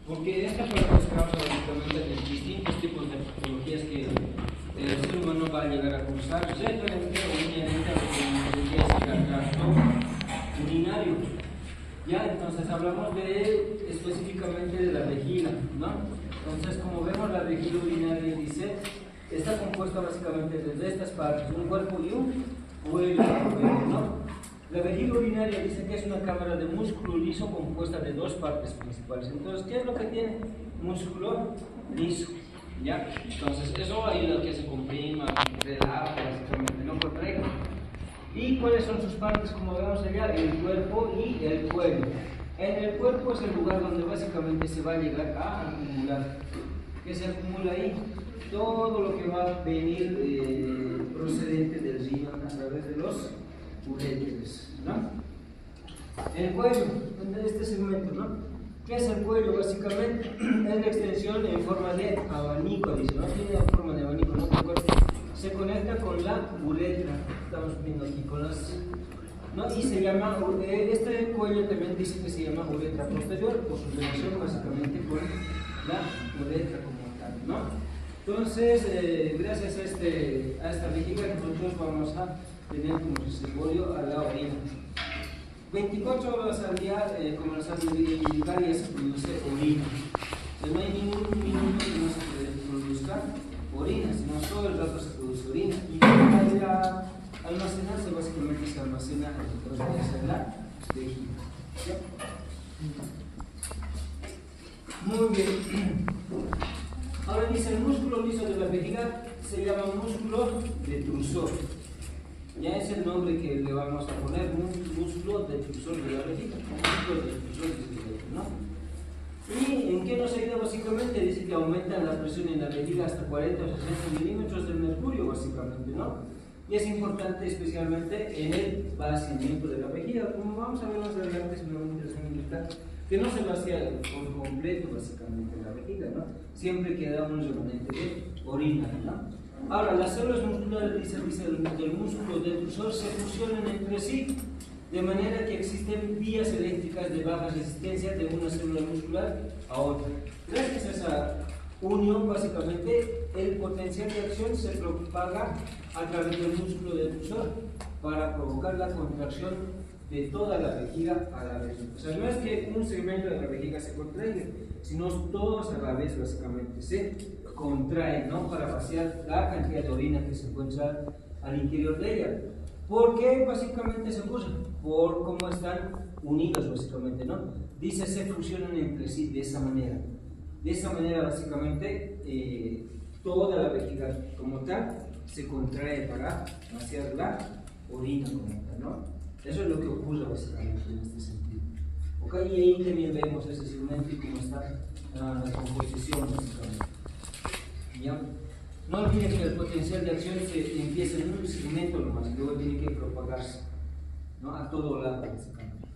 Porque esta parte nos causa básicamente de distintos tipos de patologías que el ser humano va a llegar a cursar, ciertamente o inherente a lo que es el tracto urinario. Ya, entonces hablamos específicamente de la vejiga, ¿no? Entonces, como vemos, la vejiga urinaria dice, está compuesta básicamente de estas partes, un cuerpo y un cuello, ¿no? La vejiga urinaria dice que es una cámara de músculo liso compuesta de dos partes principales. Entonces, ¿qué es lo que tiene? Músculo liso, ¿ya? Entonces, eso ayuda a que se comprima, relaje, básicamente, no contraiga. ¿Y cuáles son sus partes? Como vemos allá, el cuerpo y el cuello. En el cuerpo es el lugar donde básicamente se va a llegar a acumular. ¿Qué se acumula ahí? Todo lo que va a venir procedente del riñón a través de los uréteres, ¿no? El cuello, este segmento, ¿no? ¿Qué es el cuello? Básicamente es la extensión en forma de abanico, dice, ¿no? Tiene forma de abanico, ¿no? El cuerpo se conecta con la uretra, estamos viendo aquí, con las, ¿no? Y se llama, este cuello también dice que se llama uretra posterior, por su relación básicamente con la uretra como tal, ¿no? Entonces, gracias a esta vejiga, nosotros vamos a tener como reservorio a la orina. 24 horas al día, como las han de indicar, ya se produce orina. No hay ningún minuto que no se produzca orina, sino todo el rato se produce orina. Y para ir a almacenarse, básicamente se almacena en la vejiga. Muy bien. Ahora dice, el músculo liso de la vejiga se llama músculo detrusor. Ya es el nombre que le vamos a poner, músculo detrusor de la vejiga. Músculo detrusor, ¿no? ¿Y en qué nos ayuda básicamente? Dice que aumenta la presión en la vejiga hasta 40 o 60 milímetros de mercurio, básicamente, ¿no? Y es importante especialmente en el vaciamiento de la vejiga. Como vamos a ver más adelante, es una interesante que no se vacía por completo, básicamente, la vejiga, ¿no? Siempre queda un remanente de orina, ¿no? Ahora, las células musculares, dice del músculo detrusor, se fusionan entre sí, de manera que existen vías eléctricas de baja resistencia de una célula muscular a otra. Gracias a esa unión, básicamente, el potencial de acción se propaga a través del músculo detrusor para provocar la contracción de toda la vejiga a la vez. O sea, no es que un segmento de la vejiga se contraiga, sino todos a la vez, básicamente, se contraen, ¿no? Para vaciar la cantidad de orina que se encuentra al interior de ella. ¿Por qué básicamente se ocurre? Por cómo están unidos, básicamente, ¿no? Dice, se fusionan entre sí de esa manera. De esa manera, básicamente, toda la vejiga como tal se contrae para vaciar la orina como tal, ¿no? Eso es lo que ocurre básicamente en este sentido. Okay, y ahí también vemos ese segmento y cómo está la composición básicamente. ¿Ya? No olviden que el potencial de acción se empieza en un segmento nomás, luego tiene que propagarse, ¿no? A todo lado básicamente.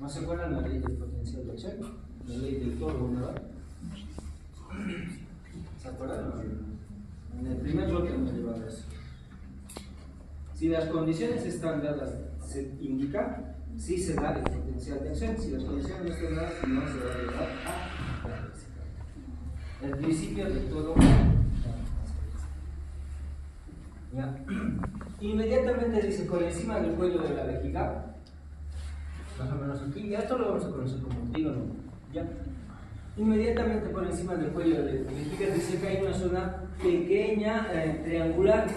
¿No se acuerdan la ley del potencial de acción? La ley del torno, ¿verdad? ¿Se acuerdan? En el primer bloque hemos llevado eso. Si las condiciones están dadas, se indica si se da el potencial de acción. Si las condiciones no están dadas, no se va a llevar a el principio de todo. ¿Ya? Inmediatamente dice por encima del cuello de la vejiga, más o menos aquí, ya esto lo vamos a conocer como trígono. ¿Ya? Inmediatamente por encima del cuello de la vejiga dice que hay una zona pequeña, triangular,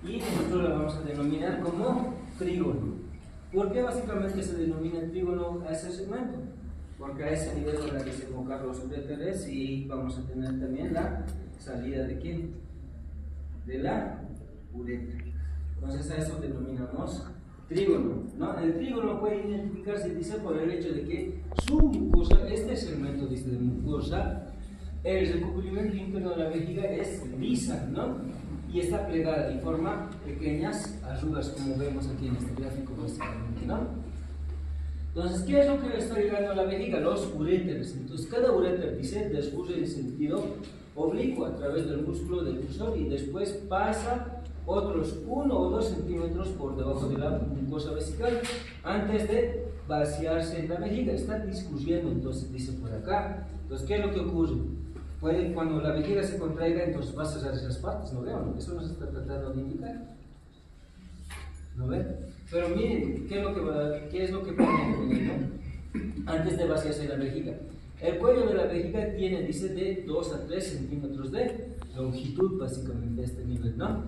y nosotros la vamos a denominar como trígono. ¿Por qué básicamente se denomina trígono a ese segmento? Porque a ese nivel van a desembocar los uréteres y vamos a tener también la salida de ¿quién? De la uretra. Entonces a eso denominamos trígono, ¿no? El trígono puede identificarse, dice, por el hecho de que su mucosa, este segmento dice de mucosa, el recubrimiento interno de la vejiga es lisa, ¿no? Y está plegada y forma pequeñas arrugas, como vemos aquí en este gráfico básicamente, ¿no? Entonces, ¿qué es lo que le está llegando a la vejiga? Los uréteres. Entonces, cada uréter, dice, discurre en sentido oblicuo a través del músculo detrusor y después pasa otros 1 o 2 centímetros por debajo de la mucosa vesical antes de vaciarse en la vejiga, está discurriendo, entonces dice por acá. Entonces, ¿qué es lo que ocurre? Puede, cuando la vejiga se contraiga, entonces va a cerrar esas partes, ¿no veo? Eso nos está tratando de indicar. ¿No ven? Pero miren, ¿qué es lo que pone antes de vaciarse la vejiga? El cuello de la vejiga tiene, dice, de 2 a 3 centímetros de longitud, básicamente, a este nivel, ¿no?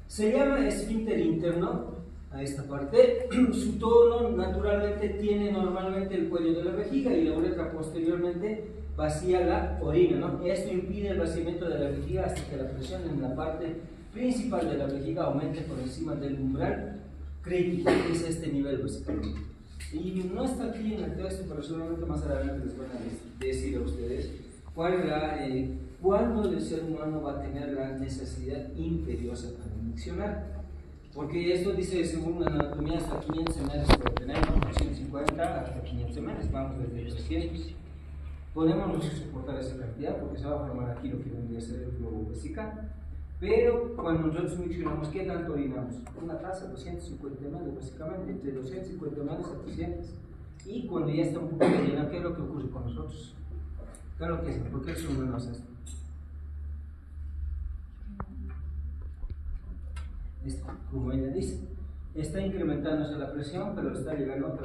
Se llama esfínter interno a esta parte. Su tono naturalmente tiene normalmente el cuello de la vejiga y la uretra posteriormente vacía la orina, ¿no? Esto impide el vaciamiento de la vejiga hasta que la presión en la parte principal de la vejiga aumente por encima del umbral crítico, que es este nivel básicamente. Y no está aquí en el texto, pero seguramente más adelante les van a decir a ustedes cuándo el ser humano va a tener la necesidad imperiosa para miccionar. Porque esto dice, según la anatomía, hasta 500 ml puede tener, 150 hasta 500 ml, vamos desde 300. Podemos soportar esa cantidad porque se va a formar aquí lo que vendría a ser el globo vesical. Pero cuando nosotros miccionamos, ¿qué tanto orinamos? Una taza, 250 ml, básicamente, entre 250 ml a 300. Y cuando ya está un poco llena, ¿qué es lo que ocurre con nosotros? ¿Qué es lo que es? ¿Por qué el ser humano hace esto? Como ella dice, está incrementándose la presión, pero está llegando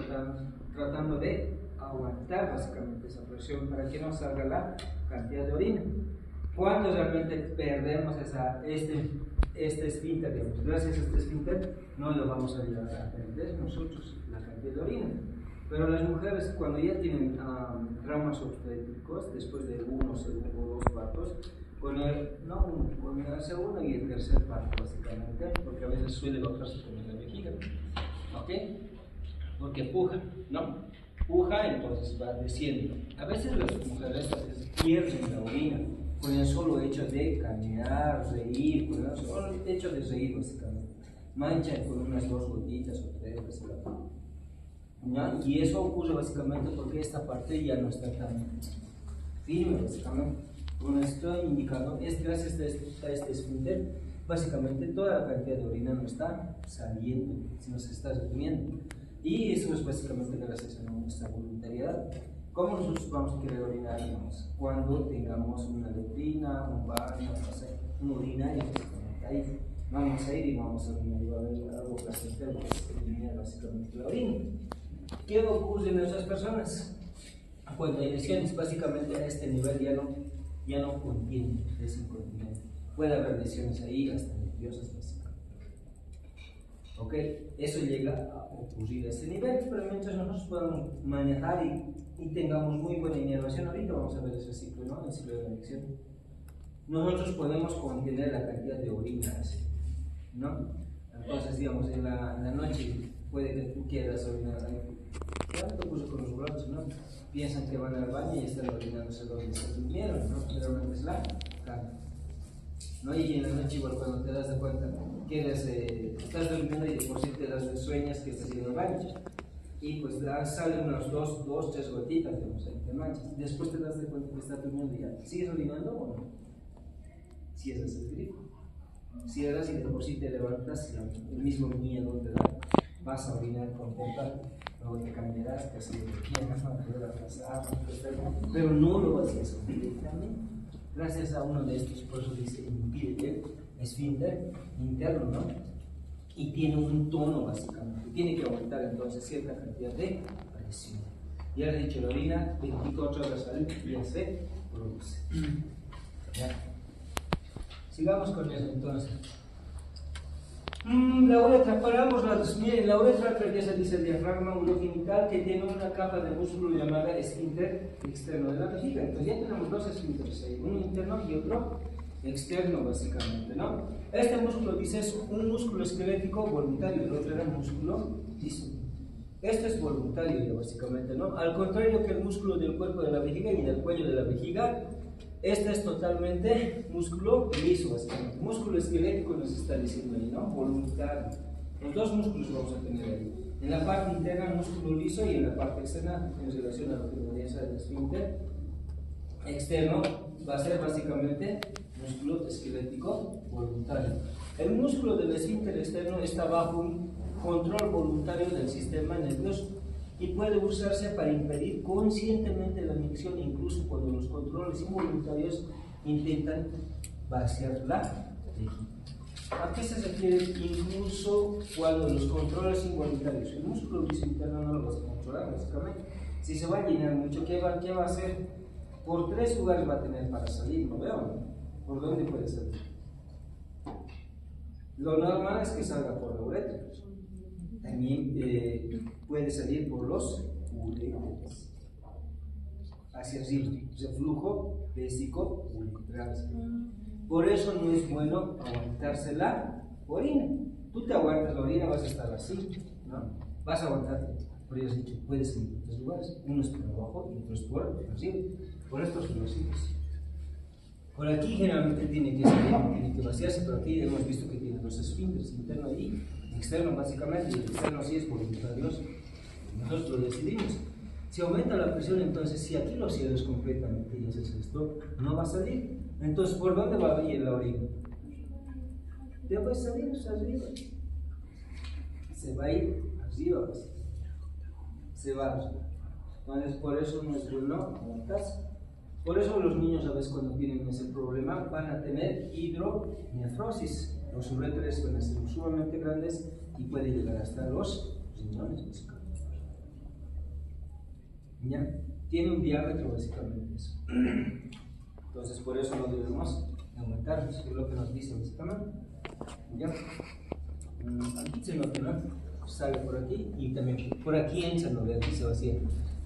tratando de aguantar básicamente esa presión para que no salga la cantidad de orina. Cuando realmente perdemos este esfínter, digamos, gracias a este esfínter, no lo vamos a ayudar a perder nosotros la cantidad de orina. Pero las mujeres, cuando ya tienen traumas obstétricos, después de 1 o 2 partos, con el segundo y el tercer parto, básicamente, porque a veces suele bajarse con la vejiga, ¿ok? Porque puja, ¿no? Puja, entonces va desciendo. A veces las mujeres pierden la orina con el solo hecho de caminar, reír, con el solo hecho de reír, básicamente. Manchan con unas 2 gotitas o 3, ¿no? Y eso ocurre básicamente porque esta parte ya no está tan firme, básicamente. Como estoy indicando, es gracias a este esfínter, básicamente toda la cantidad de orina no está saliendo, sino se está reteniendo. Y eso es básicamente gracias a nuestra voluntariedad. ¿Cómo nosotros vamos a querer orinar? Cuando tengamos una letrina, un baño, un urinario, básicamente. Ahí vamos a ir y vamos a orinar. Y va a haber algo placentero que eliminar básicamente la orina. ¿Qué ocurre en esas personas? Cuando hay lesiones, básicamente a este nivel ya no contiene desincontinencia. Puede haber lesiones ahí, hasta nerviosas, básicamente. ¿Ok? Eso llega a ocurrir a ese nivel, pero mientras nosotros podamos manejar y tengamos muy buena inervación, ahorita vamos a ver ese ciclo, ¿no? El ciclo de la elección. Nosotros podemos contener la cantidad de orina, ¿no? Entonces, digamos, en la noche puede que tú quieras orinar. ¿Cuánto ocurre con los borrachos, no? Piensan que van al baño y están orinándose donde se durmieron, ¿no? Generalmente es la cama, ¿no? Y en la noche igual cuando te das de cuenta que estás durmiendo y de por sí te das sueñas que estás yendo al baño y pues salen unas 2, 3 gotitas, digamos, ahí te manchas. Después te das de cuenta que estás durmiendo y ya, ¿sigues orinando o no? Si ese es el grifo. Cierras y de por sí te levantas y el mismo miedo te da, vas a orinar contenta. Luego te cambiarás, te haces lo que quieras, pero no lo haces completamente. Gracias a uno de estos, por eso dice, impide el esfínter interno, ¿no? Y tiene un tono básicamente, tiene que aumentar entonces cierta cantidad de presión. Ya les he dicho, la orina 24 horas al día se produce. ¿Ya? Sigamos con eso entonces. La uretra, miren, la uretra traqueosa dice el diafragma urogenital que tiene una capa de músculo llamada esfínter externo de la vejiga. Entonces ya tenemos 2 esfínteres ahí, uno interno y otro externo básicamente, ¿no? Este músculo dice es un músculo esquelético voluntario, el otro era músculo liso. Esto es voluntario ya básicamente, ¿no? Al contrario que el músculo del cuerpo de la vejiga y del cuello de la vejiga, este es totalmente músculo liso, básicamente. Músculo esquelético nos está diciendo ahí, ¿no? Voluntario. Los 2 músculos vamos a tener ahí. En la parte interna, músculo liso, y en la parte externa, en relación a lo que debería ser el esfínter externo, va a ser básicamente músculo esquelético voluntario. El músculo del esfínter externo está bajo un control voluntario del sistema nervioso. y puede usarse para impedir conscientemente la micción, incluso cuando los controles involuntarios intentan vaciar la vejiga. ¿A qué se refiere incluso cuando los controles involuntarios? El músculo liso interno no lo vas a controlar, básicamente. Si se va a llenar mucho, ¿qué va a hacer? Por 3 lugares va a tener para salir, ¿no veo? ¿Por dónde puede salir? Lo normal es que salga por la uretra. También puede salir por los uréteres, hacia arriba, reflujo vésico uretral. Por eso no es bueno aguantarse la orina. Tú te aguantas la orina, vas a estar así, ¿no? Vas a aguantarte. Por eso he dicho, puedes ir en 3 lugares, uno es por abajo y otro es por arriba. Por estos florecitos. Por aquí generalmente tiene que salir, tiene que vaciarse, pero aquí hemos visto que tiene los esfínteres, interno y externo básicamente, y el externo sí es voluntario, nosotros lo decidimos. Si aumenta la presión, entonces si aquí lo cierras completamente y haces esto, no va a salir. Entonces, ¿por dónde va a ir la orina? Debe salir arriba. Se va a ir arriba, se va arriba. Entonces, por eso no es bueno aguantarse. Por eso los niños a veces cuando tienen ese problema van a tener hidronefrosis. Los uréteres van a ser sumamente grandes y puede llegar hasta los riñones, básicamente. ¿Ya? Tiene un diámetro, básicamente eso. Entonces por eso no debemos aumentarnos, es lo que nos dice básicamente. ¿Ya? Aquí se nota, ¿no? Sale por aquí y también por aquí entra, ¿no? Aquí se vacía.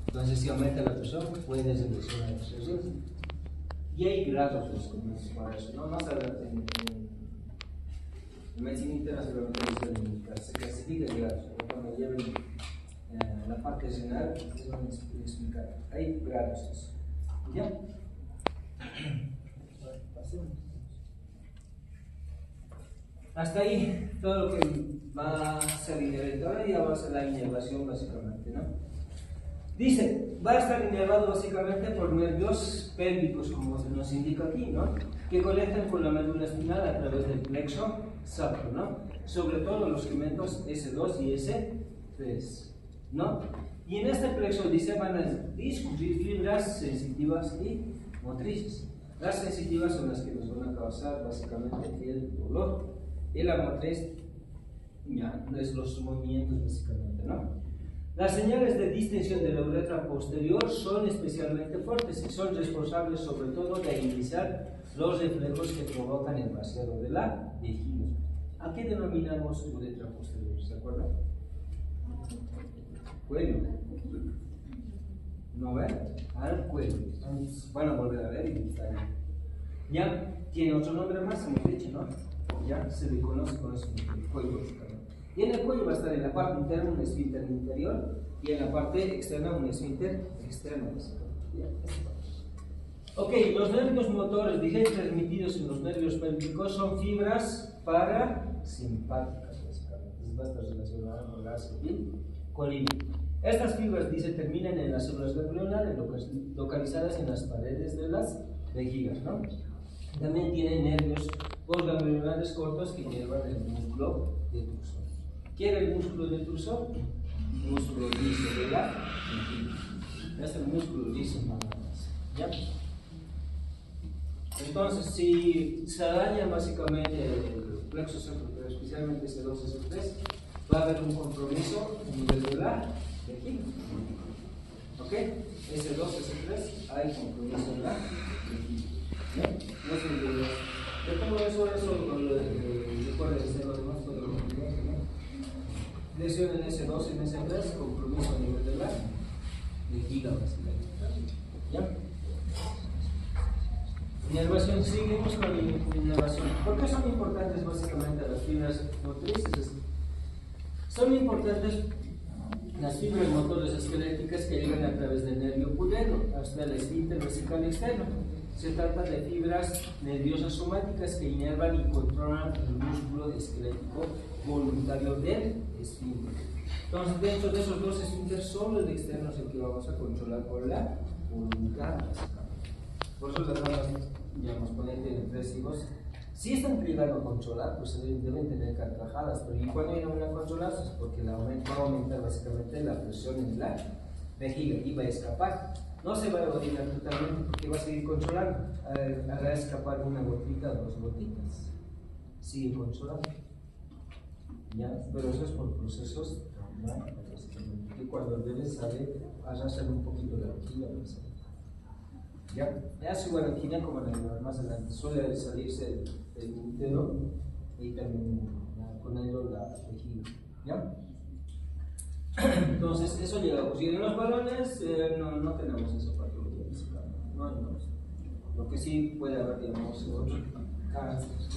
Entonces, si aumenta la presión, puede reducir la presión. Y hay grados para eso, ¿no? Más adelante en medicina interna se clasifica grados. Cuando lleven la parte renal, les van a explicar. Hay grados. ¿Ya? Hasta ahí todo lo que va a ser innervado, ya va a ser la inervación básicamente, ¿no? Dice, va a estar inervado básicamente por nervios pélvicos, como se nos indica aquí, ¿no? Que conectan con la médula espinal a través del plexo sacro, ¿no? Sobre todo los segmentos S2 y S3, ¿no? Y en este plexo, dice, van a discurrir fibras sensitivas y motrices. Las sensitivas son las que nos van a causar básicamente el dolor. Y la motriz, ya, es los movimientos básicamente, ¿no? Las señales de distensión de la uretra posterior son especialmente fuertes y son responsables sobre todo de iniciar los reflejos que provocan el vaciado de la vejiga. ¿A qué denominamos uretra posterior? ¿Se acuerdan? Cuello. ¿No ven? Al cuello. Van a volver a ver y está ahí. Ya tiene otro nombre más, hemos dicho, ¿no? Ya se le conoce con eso, el cuello. Y en el cuello va a estar en la parte interna un esfínter interior y en la parte externa un esfínter externo. Ok, los nervios motores, dije, transmitidos en los nervios pélvicos son fibras parasimpáticas, básicamente. Va a estar relacionada con la acetilcolina. Estas fibras, dice, terminan en las células ganglionares localizadas en las paredes de las vejigas, ¿no? También tienen nervios postganglionares cortos que llevan el músculo detrusor. ¿Qué era el músculo detrusor? El músculo liso de la vejiga. Es el músculo liso nada más. ¿Ya? Entonces, si se daña básicamente el plexo sacro, pero especialmente ese 2 y 3, va a haber un compromiso a nivel de la vejiga. ¿Ok? Ese 2 y ese 3 hay compromiso en la vejiga. ¿Ya? No se olvide. Yo tengo eso recuerden hacer lo demás todo lo que lesión en S2 y en S3, compromiso a nivel de la vejiga básicamente. ¿Ya? Inervación, seguimos con la inervación. ¿Por qué son importantes básicamente las fibras motrices? Son importantes las fibras motores esqueléticas que llegan a través del nervio pudendo hasta el esfínter vesical externo. Se trata de fibras nerviosas somáticas que inervan y controlan el músculo esquelético voluntario del esfínter. Entonces, dentro de esos dos esfínteres, solo el externo es el que vamos a controlar con la voluntad. Por eso las vamos, digamos, ponerte en 3 hijos Si están llegando a controlar, pues deben tener carcajadas, pero ¿y cuando no van a controlar? Pues porque va a aumentar básicamente la presión en la vejiga y va a escapar. No se va a orinar totalmente porque va a seguir controlando. Hará escapar una gotita o dos gotitas. Sigue controlando. ¿Ya? Pero eso es por procesos normales. Y cuando el bebé sale, arrastra un poquito la vejiga. ¿Ya? Es igual en China como en el más adelante. Suele salirse el útero y también con ello la vejiga. ¿Ya? Entonces, eso llega a ocurrir en los varones, no tenemos esa patología física. No. Lo que sí puede haber, digamos, otros cánceres.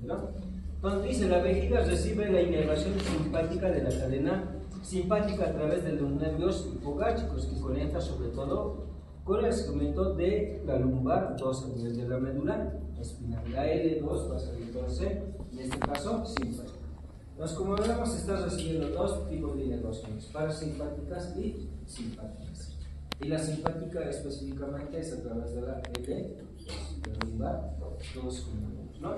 ¿No? Entonces dice, la vejiga recibe la inervación simpática de la cadena simpática a través de los nervios hipogástricos que conecta sobre todo con el segmento de la lumbar 2 a nivel de la médula espinal. La L2 va a salir entonces, en este caso, simpática. Entonces, como hablamos, está recibiendo dos tipos de inervaciones, parasimpáticas y simpáticas. Y la simpática específicamente es a través de la L, la lumbar 2, ¿no?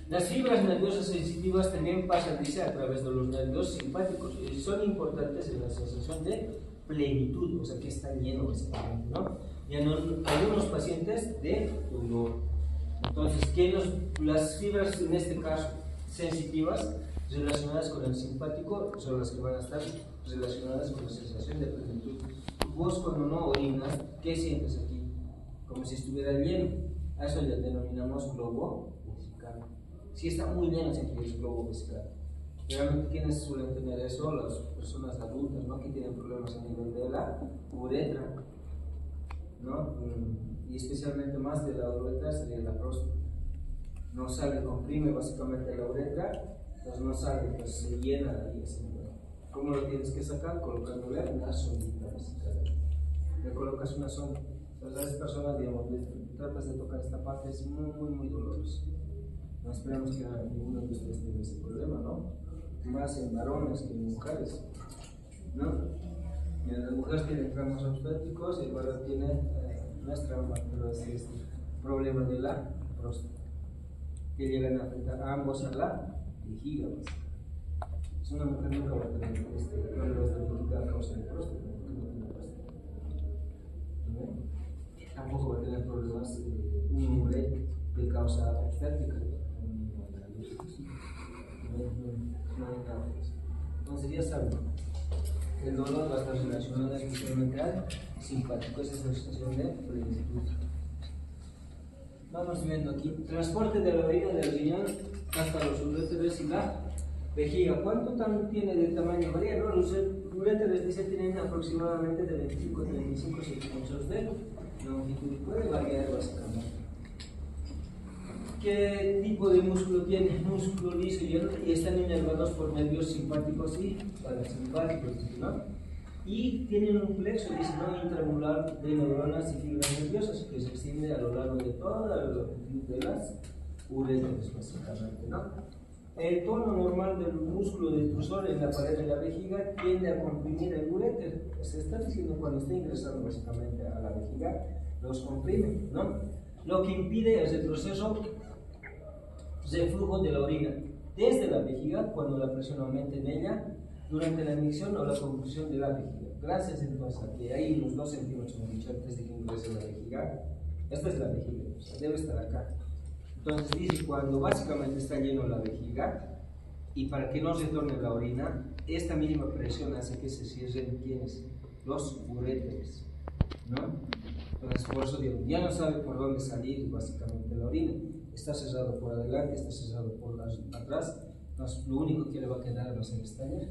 Las fibras nerviosas sensitivas también pasan, dice, a través de los nervios simpáticos y son importantes en la sensación de plenitud, o sea que está lleno básicamente, ¿no? Y en algunos pacientes de dolor. Entonces, las fibras en este caso sensitivas relacionadas con el simpático son las que van a estar relacionadas con la sensación de plenitud. Vos cuando no orinas, ¿qué sientes aquí? Como si estuviera lleno. A eso le denominamos globo vesical. Si está muy lleno, siempre es globo vesical. Realmente, ¿quiénes suelen tener eso? Las personas adultas, ¿no? Que tienen problemas a nivel de la uretra, ¿no? Y especialmente más de la uretra sería la próstata. No sale, comprime básicamente la uretra, entonces no sale, pues se llena ahí. ¿Cómo lo tienes que sacar? Colocándole una sondita básicamente. Le colocas una sonda. Entonces a esas personas, digamos, tratas de tocar esta parte, es muy doloroso. No esperamos que ninguno de ustedes tenga ese problema, ¿no? Más en varones que en mujeres, ¿no? Y las mujeres tienen traumas obstétricos y el varón tiene, no es trauma, pero es este problema de la próstata, que llegan a afectar a ambos a la vejiga. Es una mujer nunca va a tener problemas de vejiga a causa de próstata, porque no tiene próstata. ¿No? Tampoco va a tener problemas un hombre de causa obstétrica. No hay nada de eso. Entonces ya saben, el dolor va a estar relacionado especialmente al simpático, esa es la sensación de plenitud. Vamos viendo aquí, transporte de la orina del riñón hasta los uréteres y la vejiga. ¿Cuánto tiene de tamaño? Varía, ¿no? Los uréteres, dice, tienen aproximadamente de 25 a 35 centímetros de longitud y puede variar básicamente. ¿Qué tipo de músculo tiene? Músculo liso y están inervados por nervios simpáticos y parasimpáticos, ¿no? Y tienen un plexo, dice, ¿no? Intramural de neuronas y fibras nerviosas que se extiende a lo largo de toda la longitud de las uréteres, básicamente, ¿no? El tono normal del músculo detrusor en la pared de la vejiga tiende a comprimir el uréter. Se está diciendo cuando está ingresando básicamente a la vejiga, los comprime, ¿no? Lo que impide el retroceso de flujo de la orina desde la vejiga cuando la presión aumenta en ella durante la emisión o la conclusión de la vejiga. Gracias entonces a que hay unos 2 centímetros, como he dicho antes de que ingrese la vejiga. Esta es la vejiga, o sea, debe estar acá. Entonces dice, cuando básicamente está lleno la vejiga y para que no retorne la orina, esta mínima presión hace que se cierren ¿quiénes? Los uréteres, ¿no? Entonces por eso digo, ya no sabe por dónde salir básicamente la orina. Está cerrado por adelante, está cerrado por atrás. Entonces lo único que le va a quedar va a ser estallar,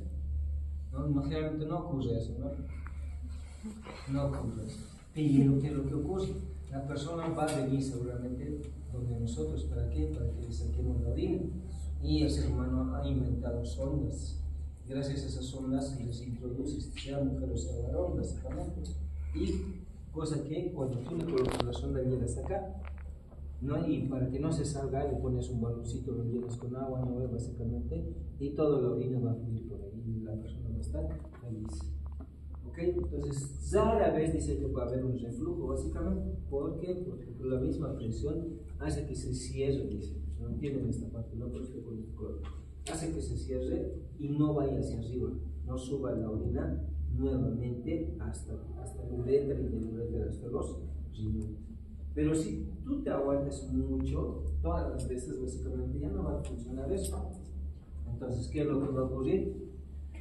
¿no? Generalmente no ocurre eso, ¿no? No ocurre eso. Pero ¿qué es lo que ocurre? La persona va a venir seguramente donde nosotros, ¿para qué? Para que le saquemos la orina. Y el ser humano ha inventado sondas. Gracias a esas sondas les introduce, sea mujer o sea varón, básicamente. Y cosa que cuando tú le colocas la sonda llegas acá, ¿no? Y para que no se salga le pones un baloncito, lo llenas con agua, ¿no? Básicamente, y toda la orina va a fluir por ahí y la persona va a estar feliz. ¿Ok? Entonces, rara vez dice que va a haber un reflujo, básicamente. ¿Por qué? Porque por la misma presión hace que se cierre, dice. No entienden esta parte, no por este color. Hace que se cierre y no vaya hacia arriba, no suba la orina nuevamente hasta el uretra y del uretra hasta los riñones. Pero si tú te aguantas mucho, todas las veces básicamente ya no va a funcionar eso. Entonces, ¿qué es lo que va a ocurrir?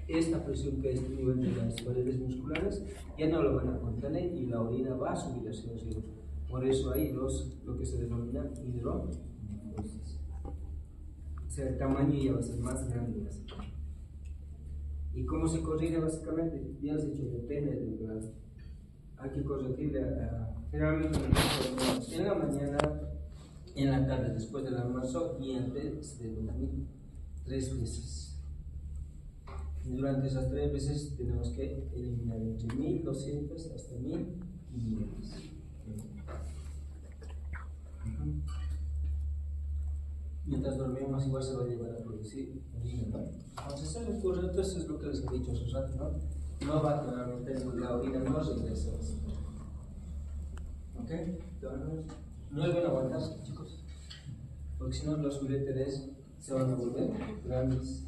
Esta presión que es a nivel de las paredes musculares ya no lo van a contener y la orina va a subir hacia arriba. Por eso hay lo que se denomina hidronefosis. O sea, el tamaño ya va a ser más grande. ¿Y cómo se corrige básicamente? Ya has dicho, depende del grado. Hay que corregirle generalmente en la mañana, en la tarde, después del almuerzo y antes de dormir 3 veces. Y durante esas 3 veces tenemos que eliminar entre 1200 hasta 1500. Mientras dormimos igual se va a llevar a producir orina, ¿no? Entonces eso es correcto, eso es lo que les he dicho hace rato, ¿no? No va claramente, la orina no regresa. ¿Ok? Entonces, no es bueno aguantarse, chicos, porque si no los uréteres se van a volver grandes.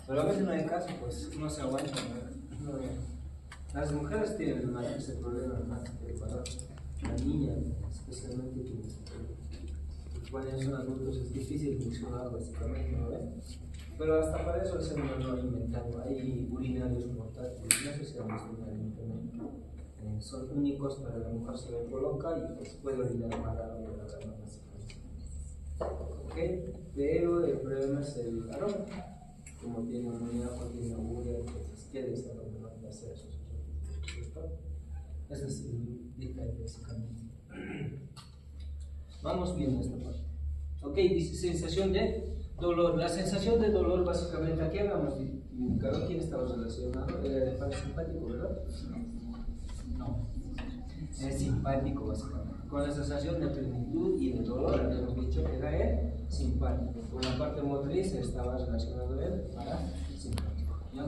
Pero a veces no hay caso, pues no se aguanta, ¿no? Las mujeres tienen más ese problema, más que para la niña, especialmente que cuando son adultos es difícil funcionar básicamente, ¿no ven? Pero hasta para eso el ser humano lo ha inventado. Hay urinarios portátiles, no sé si han visto en internet. Son únicos para la mujer, se le coloca y pues puede orinar amarrado de la rama básicamente. ¿Ok? Pero el problema es el aroma. Como tiene unidad, tiene urea, entonces quiere ese aroma, no puede hacer eso. Ese es el detalle básicamente. Vamos viendo esta parte. Ok, dice sensación de dolor. La sensación de dolor, básicamente, aquí hablamos de indicador. ¿Quién estaba relacionado? Era el parasimpático, ¿verdad? No. Es simpático, básicamente. Con la sensación de plenitud y de dolor, habíamos dicho que era el simpático. Con la parte motriz estaba relacionado el parasimpático. ¿Ya?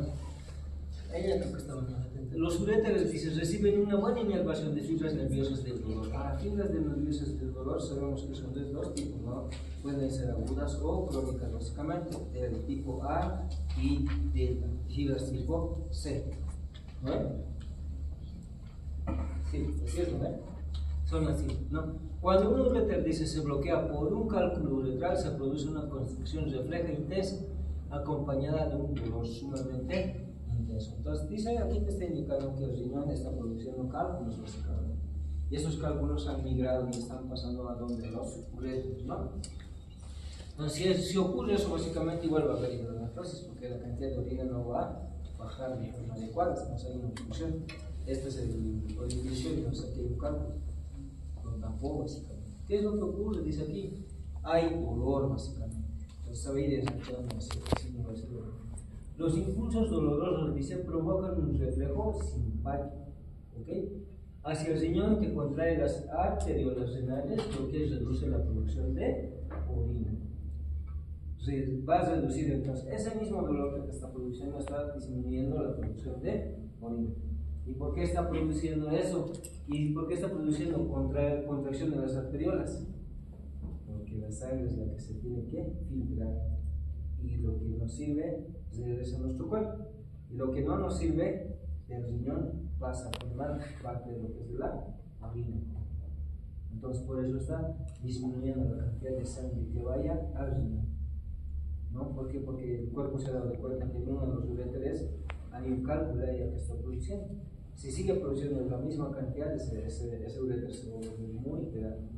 Ella creo que estaba más atenta. Los uréteres, dice, reciben una buena inervación de fibras nerviosas del dolor. Fibras nerviosas del dolor sabemos que son de dos tipos, ¿no? Pueden ser agudas o crónicas, básicamente, del tipo A y delta. Fibras tipo C. ¿No? Sí, así es, ¿no? Son así, ¿no? Cuando un uréter, dice, se bloquea por un cálculo uretral, se produce una constricción refleja intensa acompañada de un dolor sumamente intenso. Entonces, dice aquí te está indicando que el riñón está produciendo cálculos, básicamente. Y esos cálculos han migrado y están pasando a donde los uréteres, ¿no? Entonces, si ocurre eso, básicamente igual va a haber hidronefosis, porque la cantidad de orina no va a bajar de forma adecuada, estamos ahí en una función. Este es el orificio y no sé, aquí hay un cálculo. Lo tapó, básicamente. ¿Qué es lo que ocurre? Dice aquí, hay dolor, básicamente. Entonces, sabéis, los impulsos dolorosos, dice, provocan un reflejo simpático, ¿ok? Hacia el riñón que contrae las arteriolas renales, lo que reduce la producción de orina. Va a reducir entonces ese mismo dolor que te está produciendo, está disminuyendo la producción de orina. ¿Y por qué está produciendo eso? ¿Y por qué está produciendo contracción de las arteriolas? Porque la sangre es la que se tiene que filtrar y lo que nos sirve regresa a nuestro cuerpo y lo que no nos sirve del riñón pasa a formar parte de lo que es la orina. Entonces por eso está disminuyendo la cantidad de sangre que vaya al riñón, ¿no? ¿Por qué? Porque el cuerpo se ha dado cuenta que en uno de los uréteres hay un cálculo ahí que está produciendo. Si sigue produciendo la misma cantidad, ese uréter se va a volver muy grande.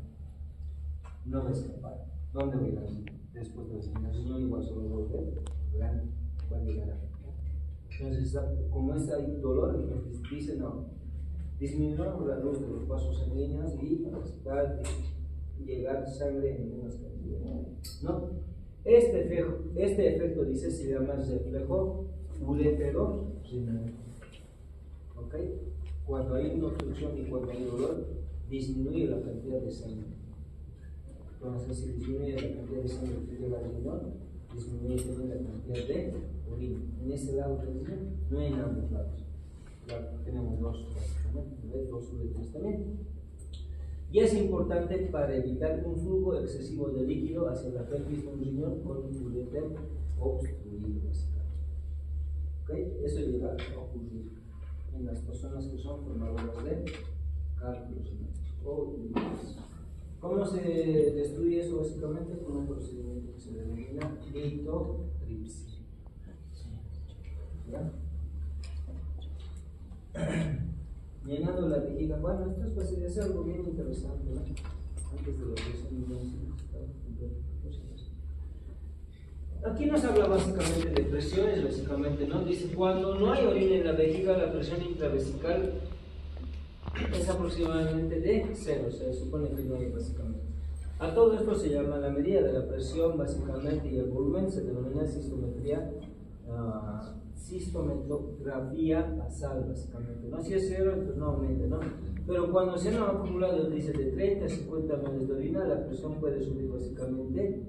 No va a escapar. ¿Dónde va a ir al riñón? Después de el riñón igual se va a volver grande, va a llegar a. Entonces, como hay dolor, entonces dice no, disminuyamos la luz de los vasos sanguíneos y va a llegar sangre en menos cantidad, ¿no? Este efecto, dice, se llama reflejo uretero-renal. ¿Ok? Cuando hay una obstrucción y cuando hay dolor, disminuye la cantidad de sangre. Entonces, si disminuye la cantidad de sangre que llega al riñón, disminuye también la cantidad de orina. En ese lado del riñón no hay en ambos lados. Ya tenemos dos, básicamente, dos uretras también. Y es importante para evitar un flujo excesivo de líquido hacia la pelvis de un riñón con un ureter obstruido, básicamente. ¿Okay? Eso llega a ocurrir en las personas que son formadoras de cálculos o líquidos. ¿Cómo se destruye eso básicamente? Con un procedimiento que se denomina litotripsia. ¿Ya? Llenando la vejiga. Bueno, esto es algo bien interesante, ¿no? Antes de la presión. Aquí nos habla básicamente de presiones, básicamente, ¿no? Dice, cuando no hay orina en la vejiga, la presión intravesical es aproximadamente de 0, se supone que no hay básicamente. A todo esto se llama la medida de la presión, básicamente, y el volumen se denomina sistometrografía basal, básicamente, ¿no? Si es 0, entonces no aumenta, ¿no? Pero cuando se han acumulado, dice, de 30 a 50 ml de orina, la presión puede subir básicamente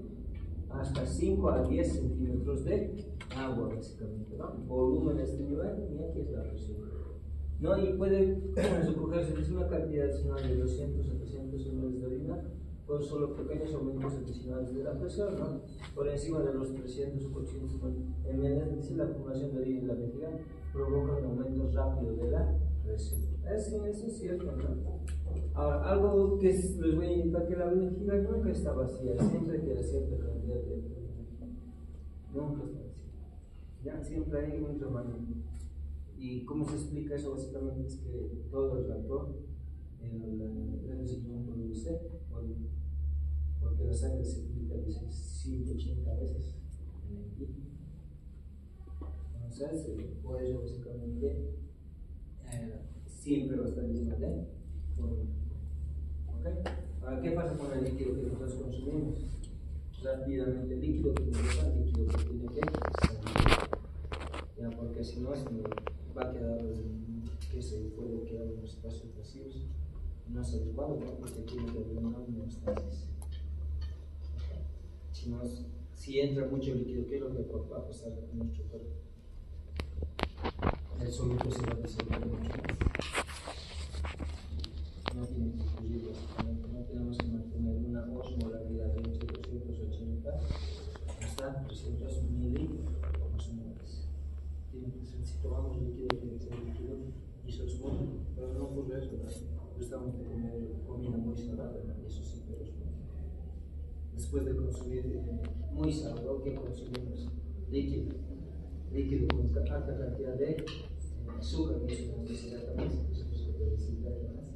hasta 5 a 10 centímetros de agua, básicamente, ¿no? Volumen a este nivel, y aquí es la presión, ¿no? Y puede recogerse una cantidad adicional de 200 a 300 ml de orina con solo pequeños aumentos adicionales de la presión, ¿no? Por encima de los 300 o 800 ml, dice, la acumulación de orina en la vejiga provoca un aumento rápido de la presión. Eso es cierto, ¿no? Ahora, algo que les voy a indicar, que la vejiga nunca está vacía, siempre queda cierta cantidad de orina. Nunca está vacía. ¿Ya? Siempre hay un remanente. ¿Y cómo se explica eso? Básicamente es que todo el rato el riñón produce, porque la sangre se filtra 180 veces en el día. Entonces, por eso básicamente siempre va a estar lleno de volumen. ¿Okay? Ahora, ¿qué pasa con el líquido que nosotros consumimos? Rápidamente el líquido que ingresa, el líquido que tiene que salir. Ya, porque si no, va a quedar, que se puede quedar en los espacios vacíos. No es adecuado, ¿no? Porque tiene que haber una homeostasis. Si entra mucho líquido, ¿qué es lo que va a pasar en nuestro cuerpo? El soluto se va a disolver mucho más. No tiene que ocurrir, básicamente. No tenemos que mantener una osmolaridad de entre 280 hasta 300 miliosmoles. Tiene que ser, si tomamos líquido, tiene que ser líquido isosmólico, pero no ocurre eso, ¿no? Estamos de comer comida muy salada, y eso sí, pero después de consumir muy salado, ¿qué consumimos? Líquido con alta cantidad de azúcar, que es una necesidad también, eso se puede decir además.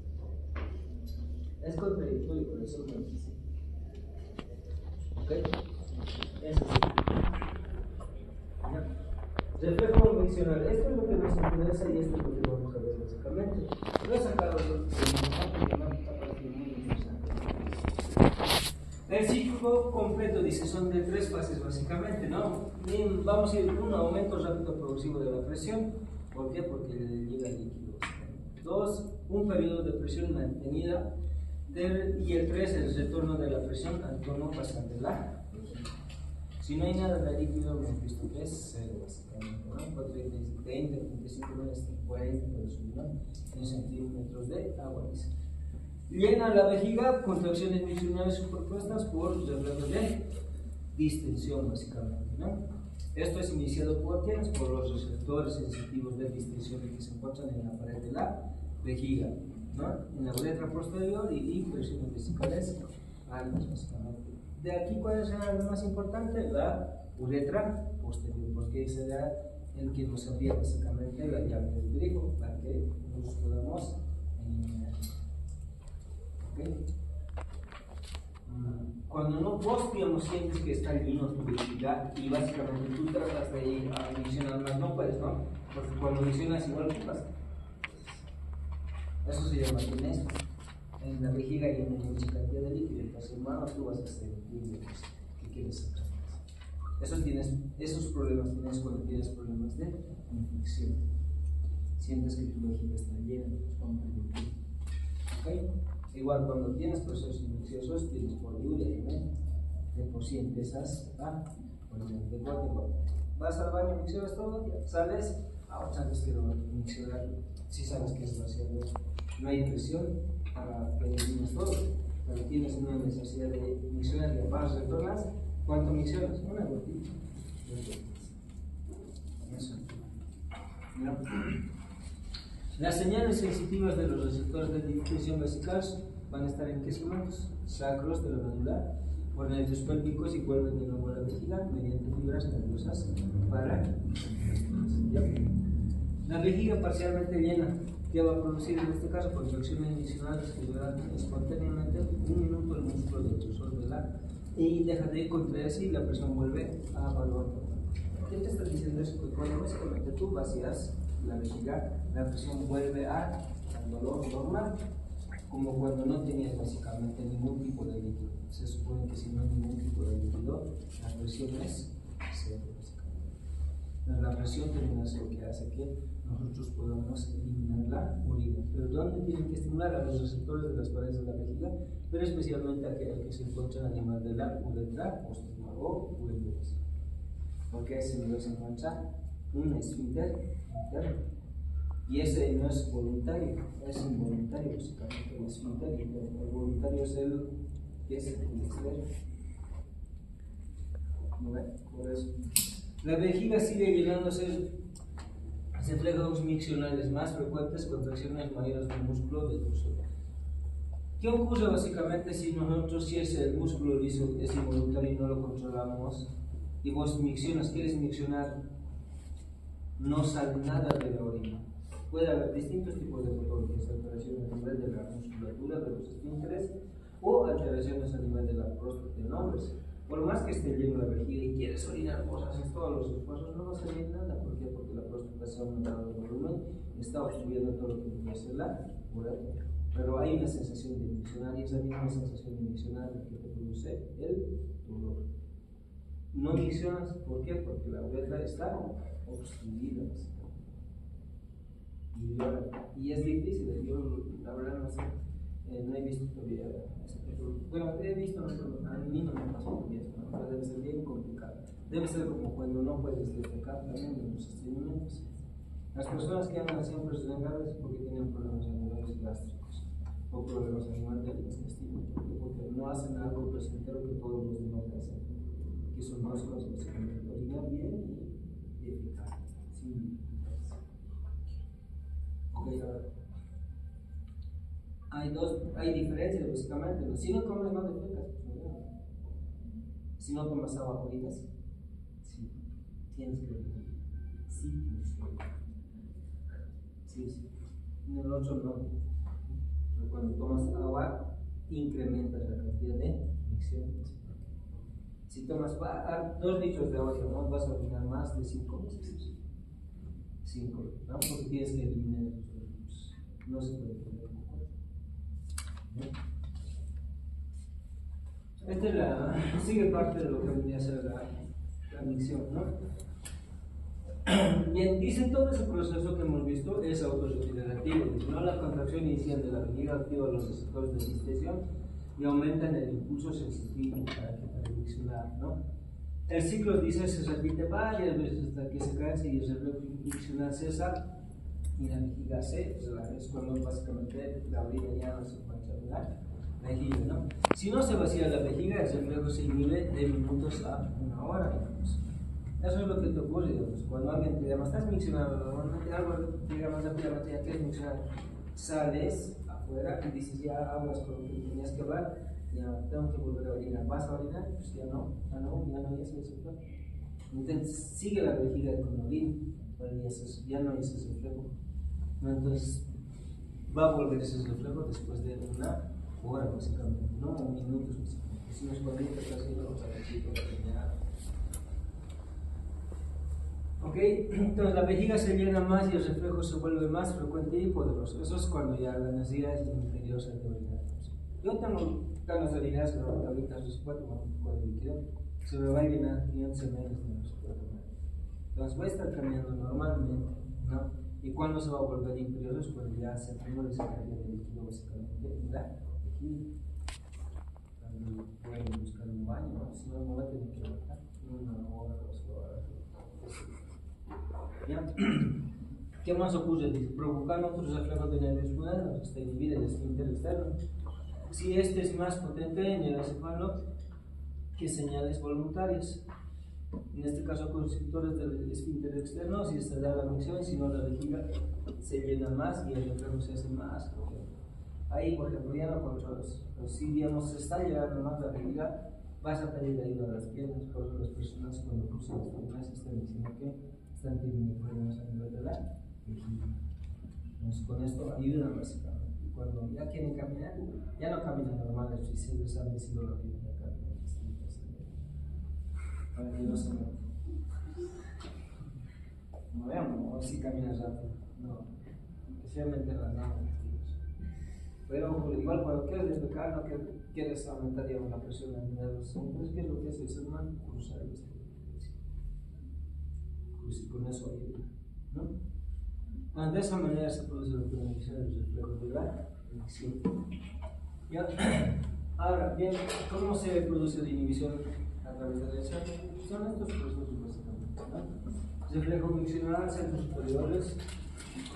Es contradictorio, pero eso no es así. ¿Ok? Eso sí. ¿Ya? Reflejo convencional, esto es lo que nos interesa y esto es lo que vamos a ver básicamente. Lo he sacado de muy interesante. El ciclo completo, dice, son de 3 fases básicamente, ¿no? Y vamos a ir un aumento rápido progresivo de la presión. ¿Por qué? Porque llega el líquido. 2, un periodo de presión mantenida. Y el 3, el retorno de la presión al tono pasante de la. Si no hay nada de líquido, hemos visto que es 0 básicamente, ¿no? 20, 35, 40, en centímetros de agua, dice. Llena la vejiga, contracciones misionales superpuestas por reflejo de distensión, básicamente, ¿no? Esto es iniciado por ¿quiénes? Por los receptores sensitivos de distensión que se encuentran en la pared de la vejiga, ¿no? En la uretra posterior y presiones vesicales altas, básicamente. De aquí, ¿cuál será lo más importante? La uretra posterior, porque será el que nos abría básicamente la llave del grifo para que nos podamos eliminar. ¿Okay? Cuando no vos, digamos, sientes que está lleno tu vejiga y básicamente tú tratas de ir a misionar más, no puedes, ¿no? Porque cuando misionas igual, ¿qué pasa? Eso se llama tienes. En la vejiga hay una mucha cantidad de líquido, entonces hermano, tú vas a sentir que quieres sacar más. Esos problemas tienes cuando tienes problemas de infección. Sientes que tu vejiga está llena, ¿ok? Igual cuando tienes procesos infecciosos, tienes poliuria y de por sí empiezas a poner de cuatro. Vas al baño, infeccionas todo, sales, Ahora sabes que no miccionar, si sabes que es vaciado, no hay presión para que elimines todo, pero tienes una necesidad de miccionar y vas retornas. ¿Cuánto miccionas? Una gotita. Eso. ¿No? Las señales sensitivas de los receptores de difusión vesicales van a estar en qué segmentos? Sacros de la medular, por nervios pélvicos y vuelven de nuevo a la vejiga mediante fibras nerviosas para. ¿Ya? La vejiga parcialmente llena, ¿qué va a producir en este caso? Contracciones iniciales que duran espontáneamente un minuto el músculo del trusor velar y deja de contraerse y la presión vuelve a valor total. ¿Qué te está diciendo eso? Que cuando básicamente tú vacías la vejiga, la presión vuelve al valor normal, como cuando no tenías básicamente ningún tipo de líquido. Se supone que si no hay ningún tipo de líquido, la presión es cero, básicamente. Pero la presión termina es lo que hace que nosotros podamos eliminar la orina. Pero ¿dónde tienen que estimular? A los receptores de las paredes de la vejiga, pero especialmente aquel que se encuentra en el animal de la uretra o ureteres. Porque ese no se encuentra un esfínter interno. Y ese no es voluntario, es involuntario, básicamente el esfínter interno. El voluntario es el que es el externo. ¿No ve? Por eso. La vejiga sigue llenándose. Se reflejos miccionales más frecuentes, contracciones mayores del músculo del trusor. ¿Qué ocurre básicamente si nosotros, si el músculo liso es involuntario y no lo controlamos? Y vos miccionas, quieres miccionar, no sale nada de la orina. Puede haber distintos tipos de patologías, alteraciones a nivel de la musculatura de los esfínteres o alteraciones a nivel de la próstata en hombres. Por más que esté lleno de vejiga y quieres orinar, vos haces todos los esfuerzos, no va a salir nada. ¿Por qué? Porque la próstata se ha aumentado de volumen y está obstruyendo todo lo que puede ser la uretra. Pero hay una sensación de miccionar y esa misma sensación de miccionar es la que te produce el dolor. No miccionas, ¿por qué? Porque la uretra está obstruida. Y es difícil, yo la verdad no sé, no he visto todavía ese tipo. Bueno, he visto, a mí no me pasó todavía esto, ¿no? Pero debe ser bien complicado. Debe ser como cuando no puedes defecar también en los estreñimientos. Las personas que andan siempre estreñidas es porque tienen problemas a niveles gástricos o problemas a nivel del intestino, porque no hacen algo placentero que todos los demás hacen, que son dos cosas, orinar bien y eficaz, sin dificultades. Okay, hay diferencias básicamente, ¿no? Si no comes no defecas, pues no. Si no tomas agua, orinas, sí, tienes que orinar, sí tienes que orinar. Sí. En el otro no. Pero cuando tomas agua, incrementas la cantidad de micciones. Si tomas 2 litros de agua, no vas a orinar más de 5 veces. 5, ¿no? Porque tienes que eliminar esos productos. No se puede poner como cuerpo. Esta sigue parte de lo que vendría a ser la micción, ¿no? Bien, dice todo ese proceso que hemos visto es autorregenerativo, ¿no? La contracción inicial de la vejiga activa los receptores de distensión y aumentan el impulso sensitivo para miccionar, ¿no? El ciclo, dice, se repite varias veces hasta que se canse y el reflejo miccional cesa y la vejiga se relaja. Es cuando básicamente la orina ya no se encuentra en la vejiga, ¿no? Si no se vacía la vejiga, el reflejo se inhibe de minutos a 1 hora, digamos. Eso es lo que te ocurre, digamos. Cuando alguien te llama, estás miccionando, normalmente algo te llamas rápidamente, ya quieres miccionar, sales afuera y dices, ya hablas con lo que tenías que hablar, ya tengo que volver a orinar. ¿Vas a orinar? Pues ya no, ya se desinfló. Entonces sigue la vejiga con orina, pero ya no hay ese reflejo. ¿No? Entonces va a volver ese reflejo después de 1 hora, básicamente, ¿no? O minutos, básicamente. Si nos ponemos casi vamos a decir que ya. ¿Ok? Entonces la vejiga se llena más y el reflejo se vuelve más frecuente y poderoso. Eso es cuando ya la necesidad es imperiosa de orinar. Yo tengo ganas de orinar, pero ahorita no se puede tomar un poco de líquido. Se me va a llenar 500 ml y no se puede tomar. Entonces voy a estar caminando normalmente, ¿no? Y cuando se va a volver imperioso es cuando ya se acumula esa cantidad de líquido básicamente en la vejiga. Cuando voy a buscar un baño, ¿no? Si no me voy a tener que bajar 1 hora, 2 horas. ¿Ya? ¿Qué más ocurre? Dice, provocar otros reflejos de nervio espumoso hasta inhibir el esfínter externo. Si este es más potente en el encéfalo que señales voluntarias. En este caso, constrictores del esfínter externo, si se da la micción, si no la vejiga se llena más y el reflejo se hace más. Ahí, por ejemplo, ya no controlas. Pero si, digamos, se está llegando más la vejiga, vas a pedir ayuda a las piernas. Por eso las personas cuando cruzan las piernas están diciendo que están teniendo problemas a nivel de la vejiga. Entonces, con esto ayudan básicamente. Y cuando ya quieren caminar, ya no caminan normales, si se les ha vencido la vida, ya caminan distintas. Para que no se muevan. No veamos, o si caminas rápido. No, especialmente las damas. Pero igual cuando quieres despecar, no quieres aumentar, digamos, la presión en los hombros, ¿qué es lo que hace el ser humano? Cruzar el estómago. Y con eso ayuda, ¿no? De esa manera se produce lo que me dice el reflejo de la inhibición. ¿Ya? Ahora, bien, ¿cómo se produce la inhibición a través de la acción? Son estos procesos básicamente, ¿no? Reflejo miccional, centros superiores,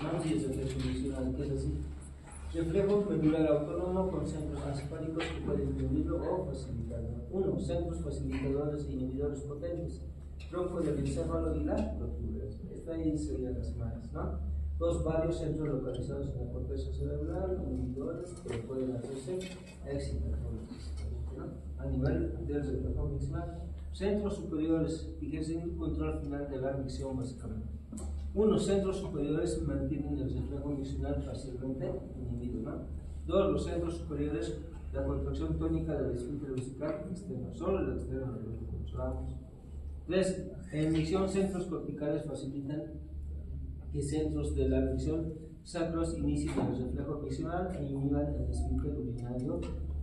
¿no? Y el reflejo miccional, que es así. Reflejo medular autónomo con centros encefálicos que pueden inhibirlo o facilitarlo. 1. Centros facilitadores e inhibidores potentes. Tronco del encéfalo y la protuberancia. Esta ahí serían las manos, ¿no? 2. Varios centros localizados en la corteza cerebral, inhibidores que pueden hacerse excitatorios, ¿no? A nivel del reflejo miccional. Centros superiores ejercen un control final de la micción básicamente. 1. Centros superiores mantienen el reflejo miccional fácilmente inhibido, ¿no? 2. Los centros superiores, la contracción tónica del esfínter vesical externo, solo el externo de lo que controlamos. 3. En micción, centros corticales facilitan que centros de la micción sacros inicien el reflejo miccional e inhiban el esfínter urinario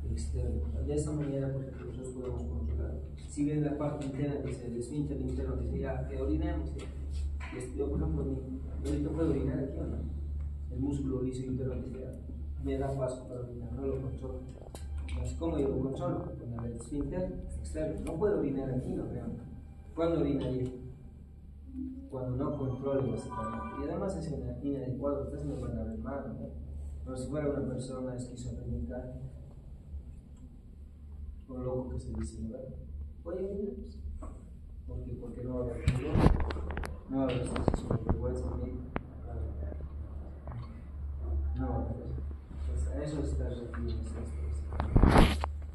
externo. De esa manera, por ejemplo, nosotros podemos controlar. Si bien la parte interna dice el esfínter interno dice ya que orinemos, yo, por ejemplo, ahorita puedo orinar aquí o no. El músculo liso interno dice me da paso para orinar, no lo controlo. Entonces, ¿cómo yo lo controlo? Con el esfínter externo. No puedo orinar aquí, no creo. ¿Cuándo orinaría? Cuando no controle básicamente. Y además es inadecuado, ustedes me van a ver mal, ¿no? Pero si fuera una persona esquizofrénica o loco que se dice, ¿verdad? Voy a orinar, pues. Porque no va a haber dolor, no va a haber sensación de vergüenza, no va a haber. Entonces, a eso está refiriendo esto.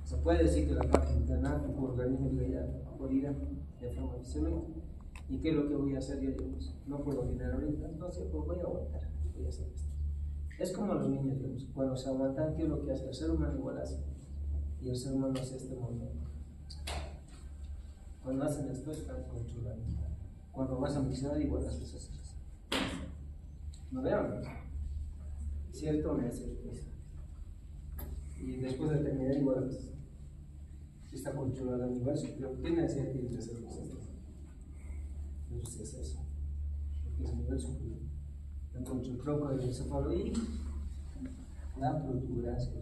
Se puede decir que la parte interna de tu organismo diga ya, orina de forma fisiológica. ¿Y qué es lo que voy a hacer? Yo digo, pues, no puedo orinar ahorita, entonces pues voy a aguantar, voy a hacer esto. Es como los niños, digamos, cuando se aguantan, ¿qué es lo que hace? El ser humano igual hace. Y el ser humano hace este movimiento. Cuando hacen esto, están controlando. Cuando vas a miccionar, igual haces eso. ¿No vean? ¿Cierto o no es cierto? Y después de terminar, igual está controlado a nivel superior. ¿Qué necesidad tiene de hacer esto? Eso sí es eso. Porque es a nivel superior. Entonces, el tronco del encéfalo y la protuberancia.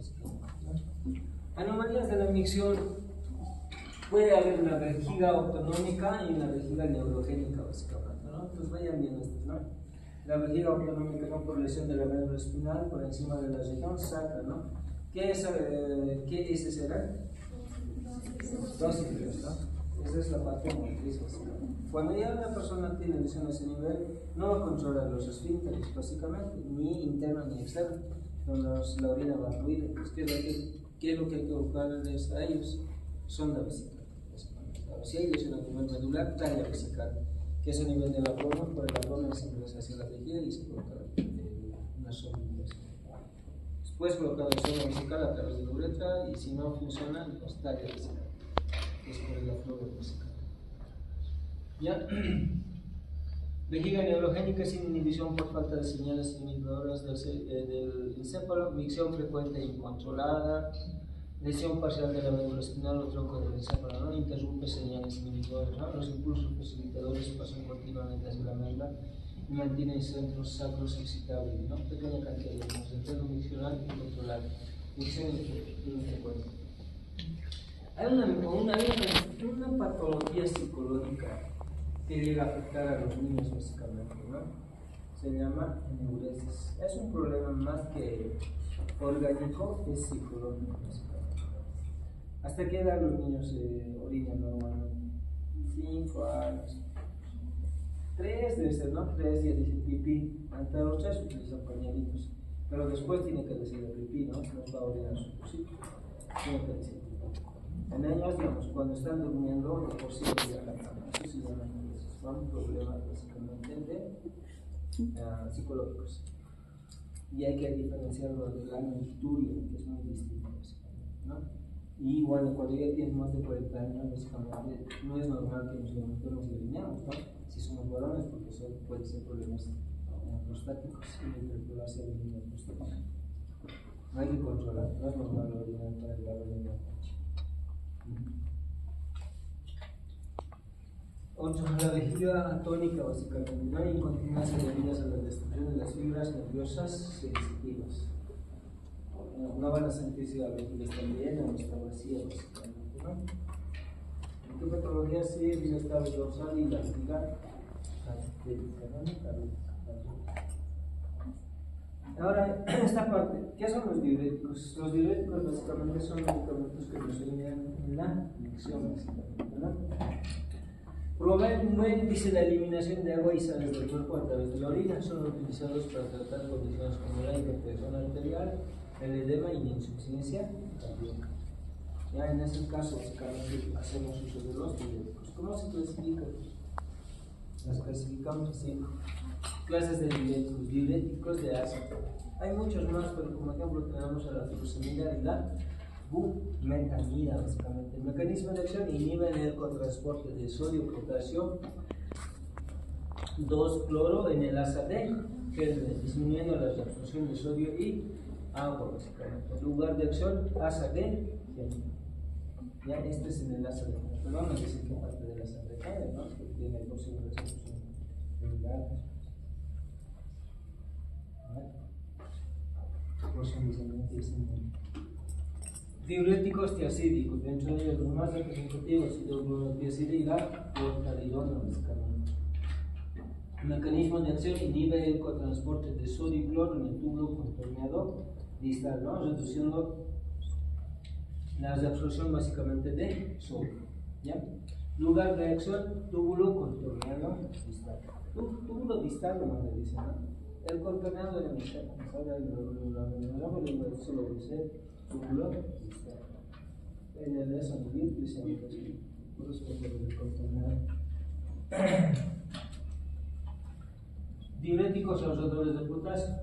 Anomalías de la micción. Puede haber una vejiga autonómica y una vejiga neurogénica, básicamente, ¿no? Entonces vayan viendo esto, ¿no? La vejiga autonómica, ¿no? Por lesión de la médula espinal, por encima de la región sacra, ¿no? ¿Qué ese será? 2 y 3, ¿no? Esa es la parte motriz, básicamente. Cuando ya una persona tiene lesión a ese nivel, no va a controlar los esfínteres, básicamente, ni interno ni externo. Entonces la orina va a fluir. Entonces, ¿qué es lo que hay que buscarles a ellos? Sonda vesical. Si hay lesión a nivel medular, talla vesical, que es a nivel del abdomen, por el abdomen se ingresa hacia la vejiga y se coloca una sonda vesical. Después colocar la sonda vesical a través de la uretra y si no funciona, pues talla vesical, que es por el abdomen vesical. ¿Ya? Vejiga neurogénica sin inhibición por falta de señales inhibidoras del encéfalo, micción frecuente e incontrolada. Lesión parcial de la médula espinal o tronco del encéfalo, ¿no? Interrumpe señales inhibidores, ¿no? Los impulsos facilitadores pasan continuamente hacia la médula y mantienen centros sacros excitables, ¿no? Pequeña cantidad de centro miccional incontrolable, micción infrecuente. Hay una patología psicológica que llega a afectar a los niños básicamente, ¿no? se llama enuresis. Es un problema más que orgánico, es psicológico. ¿Hasta qué edad los niños orinan normalmente? 5 años. 3 debe ser, ¿no? 3 ya dicen pipí. Ante los 3 utilizan pañalitos. Pero después tiene que decir pipí, ¿no? No va a orinar su cosito. Tiene que decir pipí. En años, digamos, cuando están durmiendo, por siempre ya la cama. Eso se llama enuresis. Son problemas básicamente psicológicos. Y hay que diferenciarlo de la nicturia, que es muy distinto, ¿no? Y bueno, cuando ya tienen más de 40 años, básicamente no es normal que nos levantemos y orinemos, ¿no? Si somos varones, porque eso puede ser problemas prostáticos y hiperplasia de líneas prostáticas. No hay que controlar, no es normal orinar para el lado de la noche. 8. La vejiga atónica, básicamente, no hay incontinencia debidas a la destrucción de las fibras nerviosas sensitivas. No van a sentir si la vejiga está llena o está vacía, básicamente, ¿no? ¿En qué patología sí es el estado dorsal y la vejiga atlética, ¿no? Ahora, esta parte, ¿qué son los diuréticos? Los diuréticos básicamente son medicamentos que nos ayudan en la elección, básicamente, ¿no? Promueven un buen índice de eliminación de agua y sales del cuerpo a través de la orina. Son utilizados para tratar condiciones como la hipertensión arterial, el edema y la insuficiencia cardíaca. Ya en ese caso, básicamente, hacemos uso de los diuréticos. ¿Cómo se clasifican? Las clasificamos así: clases de diuréticos, diuréticos de ácido. Hay muchos más, pero como ejemplo tenemos a la furosemida y la bumetanida, básicamente. El mecanismo de acción inhibe el ecotransporte de sodio, potasio, 2-cloro en el asa D, disminuyendo la absorción de sodio y agua, básicamente. El lugar de acción, asa D, ya este es en el asa D. No me dicen qué parte del asa D cae, ¿no? Porque tiene el posible de absorción regular. Diuréticos tiacídicos, dentro de ellos los más representativos, hidroclorotiacida y la clortalidona, básicamente. El mecanismo de acción inhibe el cotransporte de sodio y cloro en el túbulo contorneado distal, ¿no? Reduciendo la absorción básicamente de sodio, ¿ya? Lugar de acción, túbulo contorneado distal. Túbulo distal, como le dicen, ¿no? El contorneado de la mitad, ahora el solo dice túbulo distal. En el desanguir, dice por eso es el contorneado. Diuréticos absorbedores de potasio,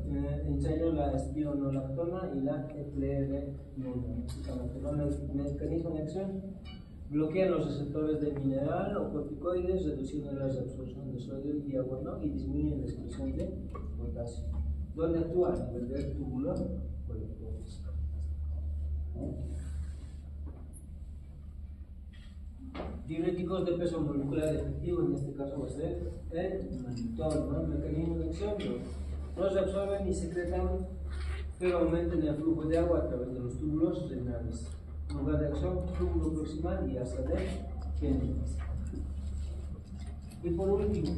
ensayo la espironolactona y la eplerenona. El mecanismo de acción: bloquean los receptores de mineral o corticoides, reduciendo la absorción de sodio y agua, ¿no? Y disminuyen la excreción de potasio. ¿Dónde actúa? A nivel del túbulo colector. Diuréticos de peso molecular efectivo, en este caso va a ser el mannitol, ¿no? El mecanismo de acción: los absorben y secretan, pero aumentan el flujo de agua a través de los túbulos renales. Lugar de acción: túbulo proximal y asa de géneros. Y por último,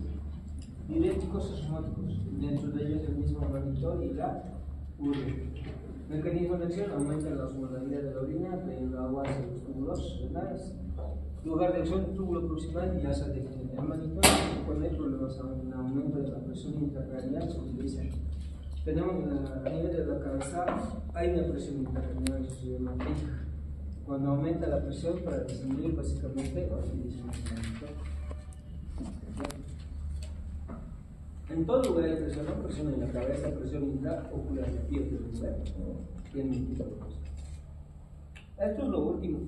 diuréticos osmóticos, dentro de ellos el mismo mannitol y la urea. Mecanismo de acción: aumenta la osmolaridad de la orina, trayendo agua hacia los túbulos renales. Lugar de acción: túbulo proximal y asa de géneros. El mannitol, cuando hay problemas en aumento de la presión intracraneal, se utiliza. Tenemos a nivel de la cabeza, hay una presión intracraneal, eso se llama pic. Cuando aumenta la presión, para disminuir básicamente, utilizamos el mannitol. En todo lugar hay presión, ¿no? Presión en la cabeza, presión intraocular, aquí otro lugar, tiene un tipo de cosas. Esto es lo último.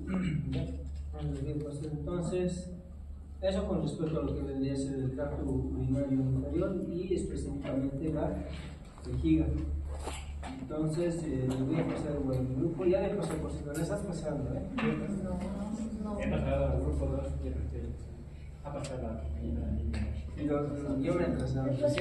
Entonces, eso con respecto a lo que vendría a ser el tracto urinario inferior y específicamente la vejiga. Entonces, les voy a pasar el buen grupo. Ya le pasé por si no le estás pasando, ¿eh? No. He pasado al grupo 2, ha pasado a la Yo me he atrasado.